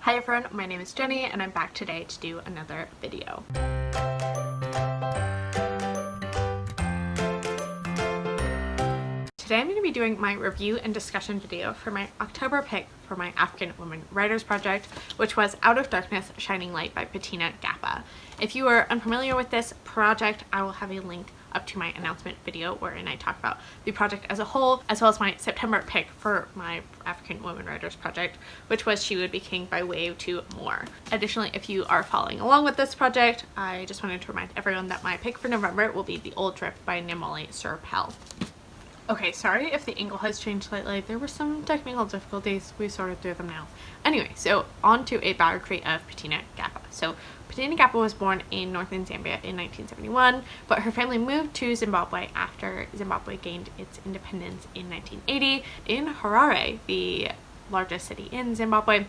Hi everyone, my name is Jenny and I'm back today to do another video. Today I'm going to be doing my review and discussion video for my October pick for my African Women Writers Project, which was Out of Darkness, Shining Light by Bettina Gappa. If you are unfamiliar with this project, I will have a link up to my announcement video wherein I talk about the project as a whole, as well as my September pick for my African Women Writers Project, which was She Would Be King by Way to More. Additionally, if you are following along with this project, I just wanted to remind everyone that my pick for November will be The Old Trip by Nimole Serpell. Okay, sorry if the angle has changed slightly. There were some technical difficulties. We sorted through them now. Anyway, so on to a biography of Bettina Gappa. So Bettina Gappa was born in northern Zambia in 1971, but her family moved to Zimbabwe after Zimbabwe gained its independence in 1980. In Harare, the largest city in Zimbabwe,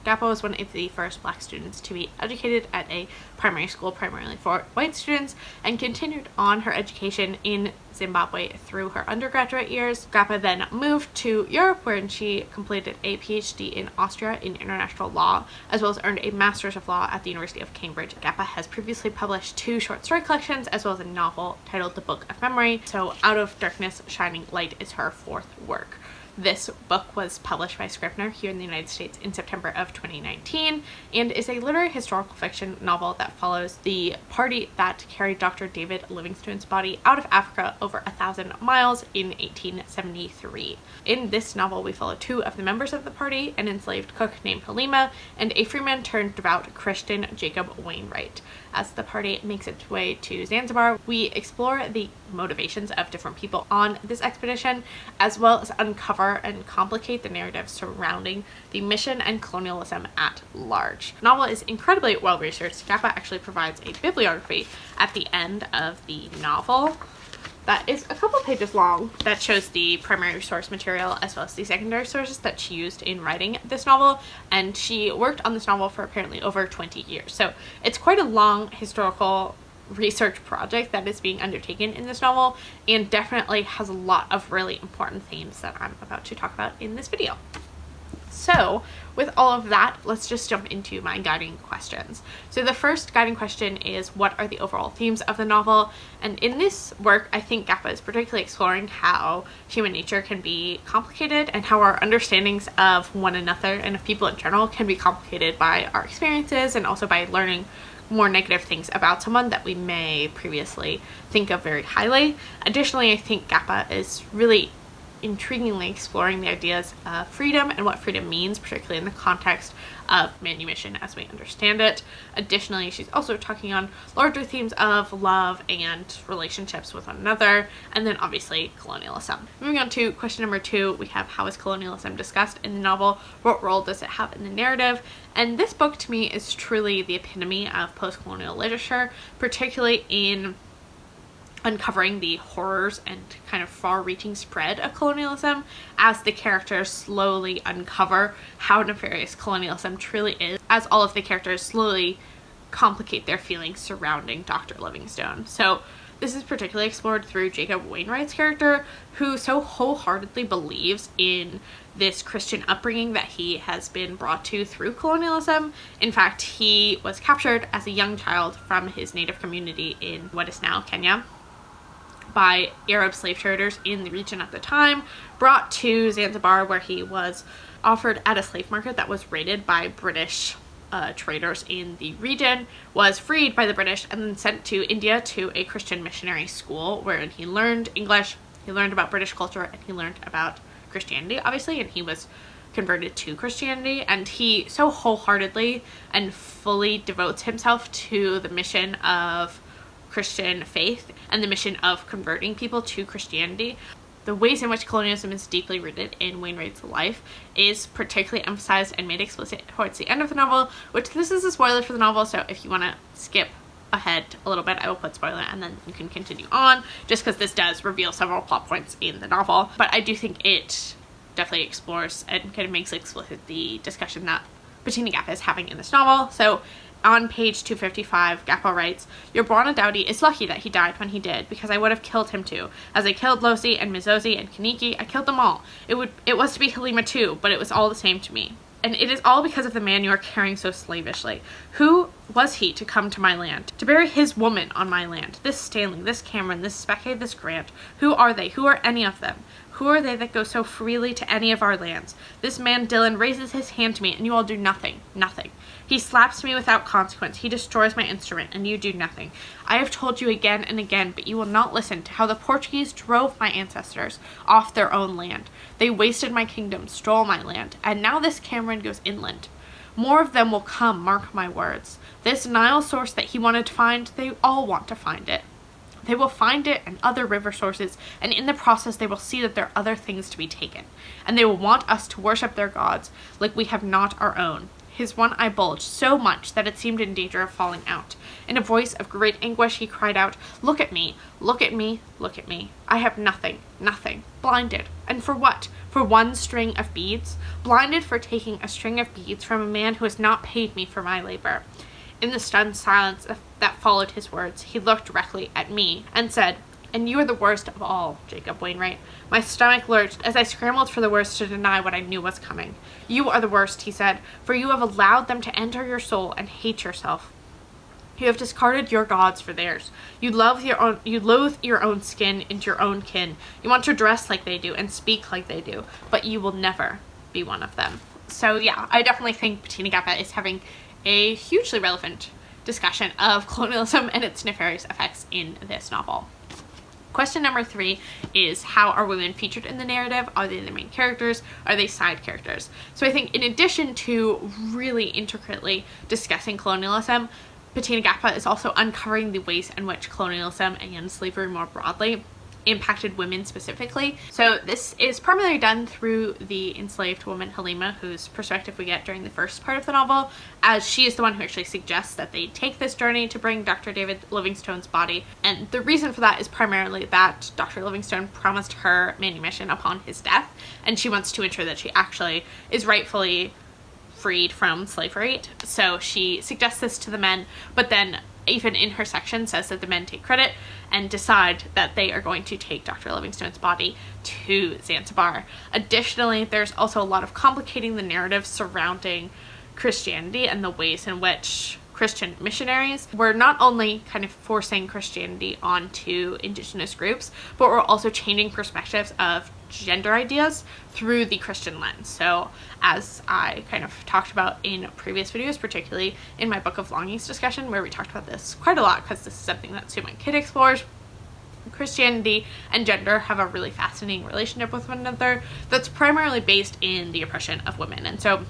Gappa was one of the first black students to be educated at a primary school primarily for white students, and continued on her education in Zimbabwe through her undergraduate years. Gappa then moved to Europe, where she completed a PhD in Austria in international law, as well as earned a Master's of Law at the University of Cambridge. Gappa has previously published 2 short story collections, as well as a novel titled The Book of Memory, so Out of Darkness, Shining Light is her 4th work. This book was published by Scribner here in the United States in September of 2019 and is a literary historical fiction novel that follows the party that carried Dr. David Livingstone's body out of Africa over 1,000 miles in 1873. In this novel, we follow 2 of the members of the party, an enslaved cook named Halima and a freeman turned devout Christian, Jacob Wainwright. As the party makes its way to Zanzibar, we explore the motivations of different people on this expedition, as well as uncover and complicate the narrative surrounding the mission and colonialism at large. The novel is incredibly well researched. Gappa actually provides a bibliography at the end of the novel that is a couple pages long that shows the primary source material as well as the secondary sources that she used in writing this novel, and she worked on this novel for apparently over 20 years. So it's quite a long historical research project that is being undertaken in this novel, and definitely has a lot of really important themes that I'm about to talk about in this video. So with all of that, let's just jump into my guiding questions. So the first guiding question is, what are the overall themes of the novel? And in this work, I think Gappa is particularly exploring how human nature can be complicated and how our understandings of one another and of people in general can be complicated by our experiences, and also by learning more negative things about someone that we may previously think of very highly. Additionally, I think Gappa is really intriguingly exploring the ideas of freedom and what freedom means, particularly in the context of manumission as we understand it. Additionally, she's also talking on larger themes of love and relationships with one another, and then obviously colonialism. Moving on to question number 2, we have, how is colonialism discussed in the novel? What role does it have in the narrative? And this book to me is truly the epitome of post-colonial literature, particularly in uncovering the horrors and kind of far-reaching spread of colonialism as the characters slowly uncover how nefarious colonialism truly is, as all of the characters slowly complicate their feelings surrounding Dr. Livingstone. So this is particularly explored through Jacob Wainwright's character, who so wholeheartedly believes in this Christian upbringing that he has been brought to through colonialism. In fact, he was captured as a young child from his native community in what is now Kenya by Arab slave traders in the region at the time, brought to Zanzibar, where he was offered at a slave market that was raided by British traders in the region, was freed by the British, and then sent to India to a Christian missionary school, wherein he learned English, he learned about British culture, and he learned about Christianity, obviously, and he was converted to Christianity. And he so wholeheartedly and fully devotes himself to the mission of Christian faith and the mission of converting people to Christianity. The ways in which colonialism is deeply rooted in Wainwright's life is particularly emphasized and made explicit towards the end of the novel, which this is a spoiler for the novel, so if you want to skip ahead a little bit, I will put spoiler and then you can continue on, just because this does reveal several plot points in the novel. But I do think it definitely explores and kind of makes explicit the discussion that Bettina Gappa is having in this novel. So on page 255, Gappa writes, "Your Bwana Dowdy is lucky that he died when he did, because I would have killed him too. As I killed Losi and Mizozi and Kaniki, I killed them all. It was to be Halima too, but it was all the same to me." and it is all because of the man you are carrying so slavishly. Who was he to come to my land, to bury his woman on my land? This Stanley, this Cameron, this Speke, this Grant, who are they? Who are any of them? Who are they that go so freely to any of our lands? This man Dillon raises his hand to me, and you all do nothing, nothing. He slaps me without consequence. He destroys my instrument, and you do nothing. I have told you again and again, but you will not listen to how the Portuguese drove my ancestors off their own land. They wasted my kingdom, stole my land, and now this Cameron goes inland. More of them will come, mark my words. This Nile source that he wanted to find, they all want to find it. They will find it and other river sources, and in the process they will see that there are other things to be taken, and they will want us to worship their gods like we have not our own. His one eye bulged so much that it seemed in danger of falling out. In a voice of great anguish he cried out, "Look at me, look at me, look at me. I have nothing, nothing. Blinded. And for what? For one string of beads? Blinded for taking a string of beads from a man who has not paid me for my labor." In the stunned silence that followed his words, he looked directly at me and said, "And you are the worst of all, Jacob Wainwright." My stomach lurched as I scrambled for the words to deny what I knew was coming. "You are the worst," he said, "for you have allowed them to enter your soul and hate yourself. You have discarded your gods for theirs. You loathe your own skin and your own kin. You want to dress like they do and speak like they do, but you will never be one of them." So yeah, I definitely think Bettina Gappa is having a hugely relevant discussion of colonialism and its nefarious effects in this novel. Question number 3 is, how are women featured in the narrative? Are they the main characters? Are they side characters? So I think in addition to really intricately discussing colonialism, Bettina Gappa is also uncovering the ways in which colonialism and slavery more broadly impacted women specifically. So this is primarily done through the enslaved woman Halima, whose perspective we get during the first part of the novel, as she is the one who actually suggests that they take this journey to bring Dr. David Livingstone's body. And the reason for that is primarily that Dr. Livingstone promised her manumission upon his death, and she wants to ensure that she actually is rightfully freed from slavery. So she suggests this to the men, but then even in her section says that the men take credit and decide that they are going to take Dr. Livingstone's body to Zanzibar. Additionally, there's also a lot of complicating the narrative surrounding Christianity and the ways in which Christian missionaries were not only kind of forcing Christianity onto indigenous groups, but were also changing perspectives of gender ideas through the Christian lens. So as I kind of talked about in previous videos, particularly in my Book of Longings discussion, where we talked about this quite a lot because this is something that Sue Monk Kidd explores, Christianity and gender have a really fascinating relationship with one another that's primarily based in the oppression of women. And so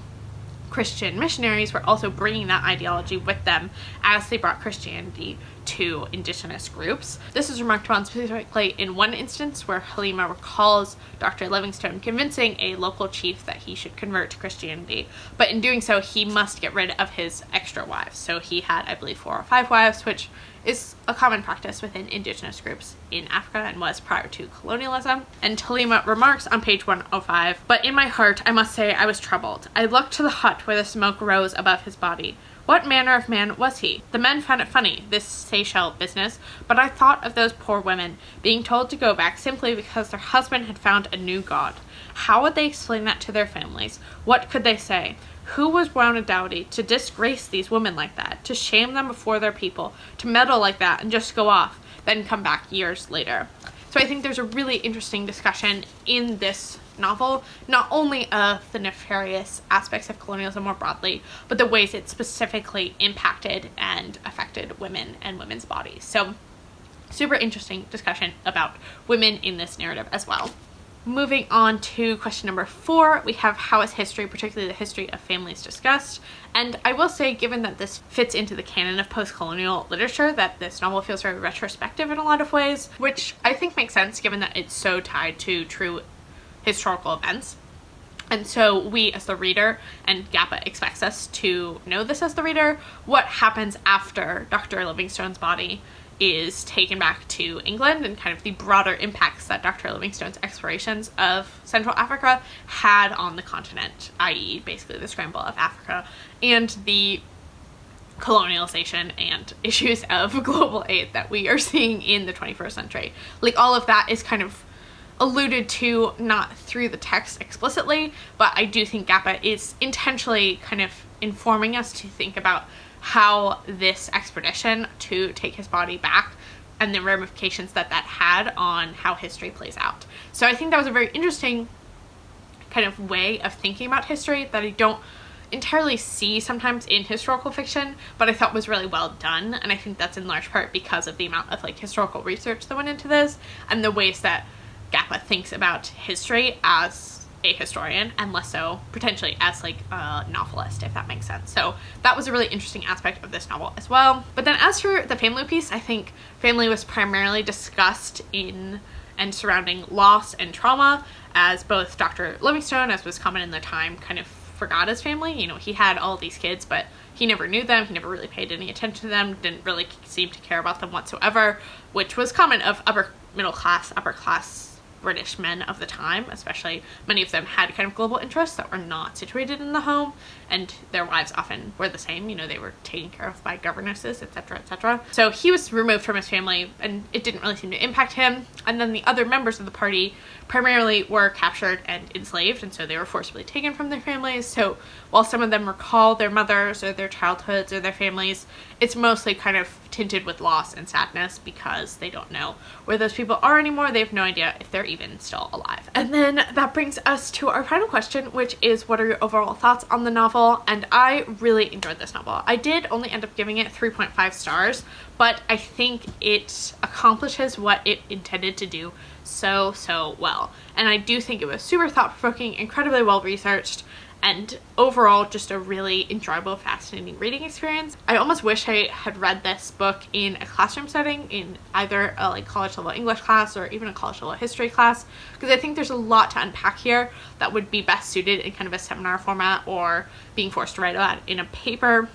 Christian missionaries were also bringing that ideology with them as they brought Christianity to indigenous groups. This is remarked upon specifically in one instance where Halima recalls Dr. Livingstone convincing a local chief that he should convert to Christianity, but in doing so he must get rid of his extra wives. So he had, I believe, 4 or 5 wives, which is a common practice within indigenous groups in Africa and was prior to colonialism. And Halima remarks on page 105, "But in my heart, I must say I was troubled. I looked to the hut where the smoke rose above his body. What manner of man was he? The men found it funny, this Seychelles business, but I thought of those poor women being told to go back simply because their husband had found a new god. How would they explain that to their families? What could they say? Who was Bwana Dowdy to disgrace these women like that, to shame them before their people, to meddle like that and just go off, then come back years later?" So I think there's a really interesting discussion in this novel, not only of the nefarious aspects of colonialism more broadly, but the ways it specifically impacted and affected women and women's bodies. So super interesting discussion about women in this narrative as well. Moving on to question number 4, we have how is history, particularly the history of families, discussed? And I will say, given that this fits into the canon of post-colonial literature, that this novel feels very retrospective in a lot of ways, which I think makes sense given that it's so tied to true historical events. And so we as the reader, and Gappa expects us to know this as the reader, what happens after Dr. Livingstone's body is taken back to England and kind of the broader impacts that Dr. Livingstone's explorations of Central Africa had on the continent, i.e. basically the scramble of Africa and the colonialization and issues of global aid that we are seeing in the 21st century. Like all of that is kind of alluded to, not through the text explicitly, but I do think Gappa is intentionally kind of informing us to think about how this expedition to take his body back and the ramifications that that had on how history plays out. So I think that was a very interesting kind of way of thinking about history that I don't entirely see sometimes in historical fiction, but I thought was really well done. And I think that's in large part because of the amount of like historical research that went into this and the ways that Gappa thinks about history as a historian and less so potentially as like a novelist, if that makes sense. So that was a really interesting aspect of this novel as well. But then as for the family piece, I think family was primarily discussed in and surrounding loss and trauma, as both Dr. Livingstone, as was common in the time, kind of forgot his family. You know, he had all these kids, but he never knew them. He never really paid any attention to them, didn't really seem to care about them whatsoever, which was common of upper class British men of the time, especially many of them had kind of global interests that were not situated in the home, and their wives often were the same. You know, they were taken care of by governesses, etc., etc. So he was removed from his family, and it didn't really seem to impact him. And then the other members of the party primarily were captured and enslaved, and so they were forcibly taken from their families. So while some of them recall their mothers or their childhoods or their families, it's mostly kind of tinted with loss and sadness because they don't know where those people are anymore. They have no idea if they're even still alive. And then that brings us to our final question, which is, what are your overall thoughts on the novel? And I really enjoyed this novel. I did only end up giving it 3.5 stars, but I think it accomplishes what it intended to do so well. And I do think it was super thought-provoking, incredibly well researched, and overall just a really enjoyable, fascinating reading experience. I almost wish I had read this book in a classroom setting, in either a like college level English class or even a college level history class, because I think there's a lot to unpack here that would be best suited in kind of a seminar format or being forced to write about in a paper,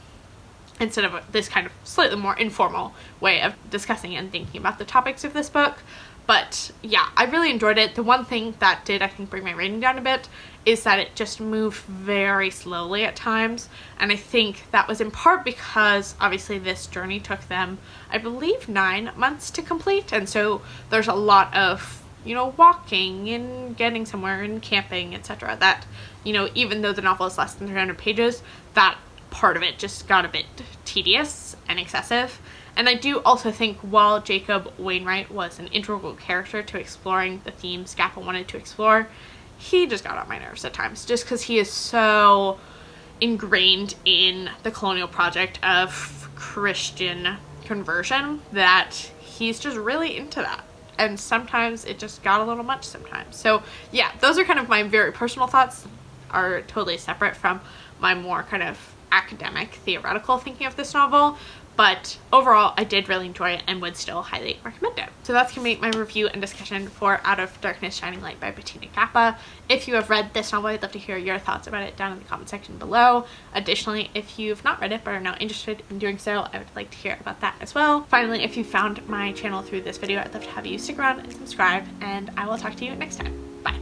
instead of this kind of slightly more informal way of discussing and thinking about the topics of this book. But yeah, I really enjoyed it. The one thing that did, I think, bring my rating down a bit is that it just moved very slowly at times. And I think that was in part because obviously this journey took them, I believe, 9 months to complete. And so there's a lot of, you know, walking and getting somewhere and camping, etc. That, you know, even though the novel is less than 300 pages, that part of it just got a bit tedious and excessive. And I do also think while Jacob Wainwright was an integral character to exploring the themes Gappa wanted to explore, he just got on my nerves at times, just because he is so ingrained in the colonial project of Christian conversion that he's just really into that. And sometimes it just got a little much sometimes. So yeah, those are kind of my very personal thoughts, are totally separate from my more kind of academic, theoretical thinking of this novel. But overall, I did really enjoy it and would still highly recommend it. So that's going to be my review and discussion for Out of Darkness, Shining Light by Bettina Gappa. If you have read this novel, I'd love to hear your thoughts about it down in the comment section below. Additionally, if you've not read it but are now interested in doing so, I would like to hear about that as well. Finally, if you found my channel through this video, I'd love to have you stick around and subscribe, and I will talk to you next time. Bye.